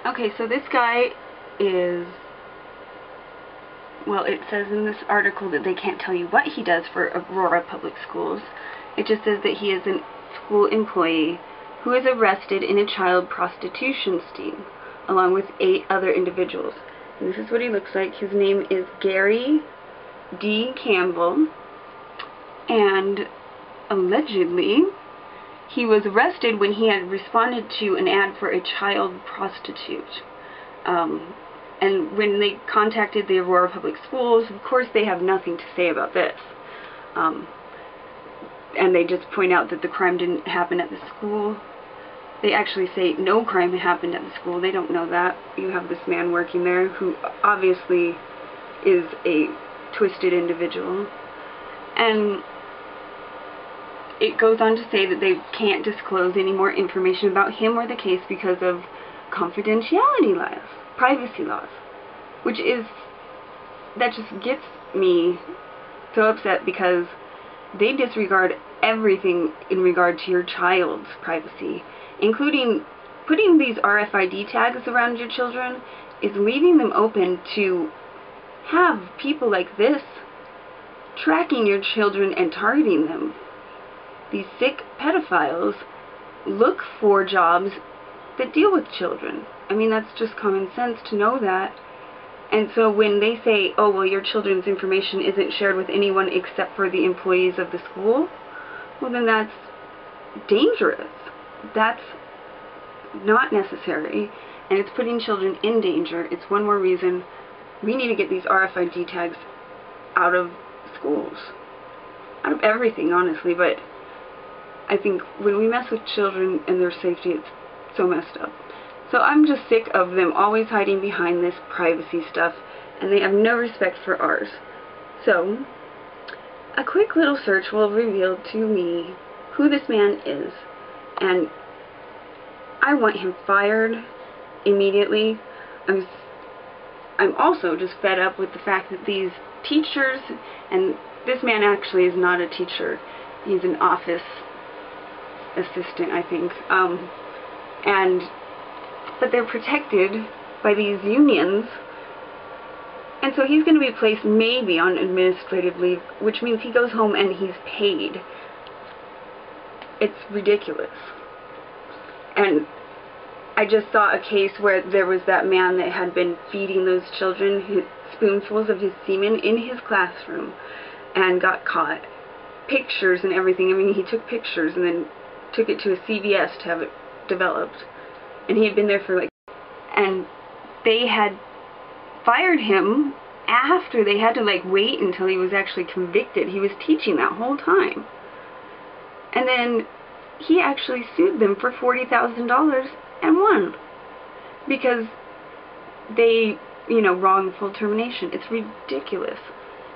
Okay, so this guy is, well, it says in this article that they can't tell you what he does for Aurora Public Schools. It just says that he is a school employee who is arrested in a child prostitution sting, along with 8 other individuals. And this is what he looks like. His name is Gary D. Campbell, and allegedly he was arrested when he had responded to an ad for a child prostitute. And when they contacted the Aurora Public Schools, of course they have nothing to say about this. And they just point out that the crime didn't happen at the school. They actually say no crime happened at the school. They don't know that. You have this man working there who obviously is a twisted individual. And it goes on to say that they can't disclose any more information about him or the case because of confidentiality laws, privacy laws, which is, that just gets me so upset, because they disregard everything in regard to your child's privacy, including putting these RFID tags around your children is leaving them open to have people like this tracking your children and targeting them. These sick pedophiles look for jobs that deal with children. I mean, that's just common sense to know that. And so when they say, oh, well, your children's information isn't shared with anyone except for the employees of the school, well, then that's dangerous. That's not necessary, and it's putting children in danger. It's one more reason we need to get these RFID tags out of schools. Out of everything, honestly, but I think when we mess with children and their safety, it's so messed up. So I'm just sick of them always hiding behind this privacy stuff, and they have no respect for ours. So, a quick little search will reveal to me who this man is, and I want him fired immediately. I'm also just fed up with the fact that these teachers, and this man actually is not a teacher, he's an office assistant, I think, but they're protected by these unions, and so he's going to be placed maybe on administrative leave, which means he goes home and he's paid. It's ridiculous. And I just saw a case where there was that man that had been feeding those children spoonfuls of his semen in his classroom and got caught. Pictures and everything. I mean, he took pictures and then took it to a CVS to have it developed. And he had been there for and they had fired him after they had to wait until he was actually convicted. He was teaching that whole time. And then he actually sued them for $40,000 and won. Because they, wrongful termination. It's ridiculous.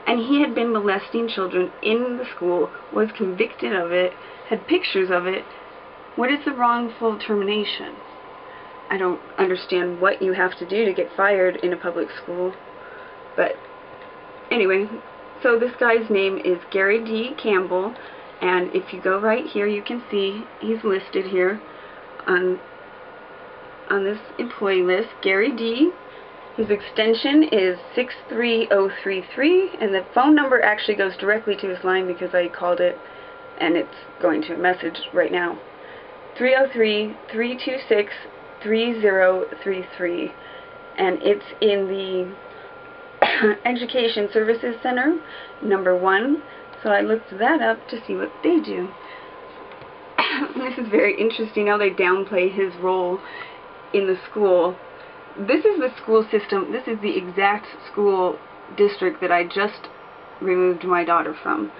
And he had been molesting children in the school, was convicted of it, had pictures of it. What is the wrongful termination? I don't understand what you have to do to get fired in a public school. But anyway, so this guy's name is Gary D. Campbell, and if you go right here, you can see he's listed here on this employee list, Gary D. His extension is 63033, and the phone number actually goes directly to his line because I called it, and it's going to a message right now. 303-326-3033, and it's in the Education Services Center, number 1. So I looked that up to see what they do. This is very interesting how they downplay his role in the school. This is the school system. This is the exact school district that I just removed my daughter from.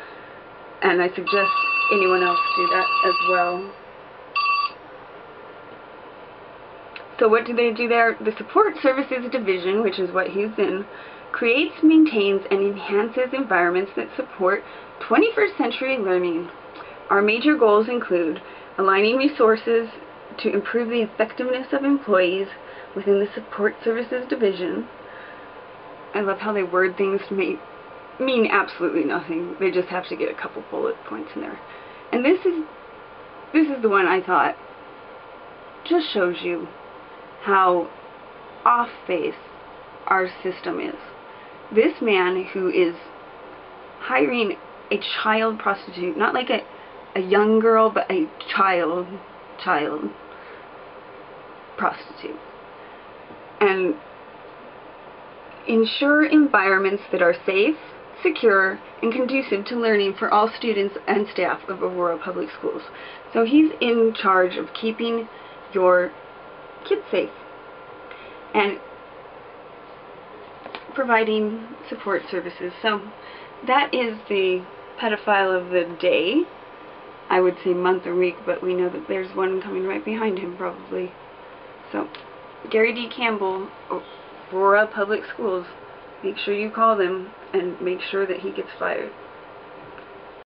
And I suggest anyone else do that as well. So what do they do there? The Support Services Division, which is what he's in, creates, maintains, and enhances environments that support 21st century learning. Our major goals include aligning resources to improve the effectiveness of employees within the Support Services Division. I love how they word things to mean absolutely nothing. They just have to get a couple bullet points in there. And this is the one I thought just shows you how off base our system is. This man who is hiring a child prostitute, not like a young girl, but a child prostitute, and ensure environments that are safe, secure, and conducive to learning for all students and staff of Aurora Public Schools. So he's in charge of keeping your kids safe and providing support services. So that is the pedophile of the day. I would say month or week, but we know that there's one coming right behind him probably. So Gary D. Campbell, Aurora Public Schools, make sure you call them and make sure that he gets fired.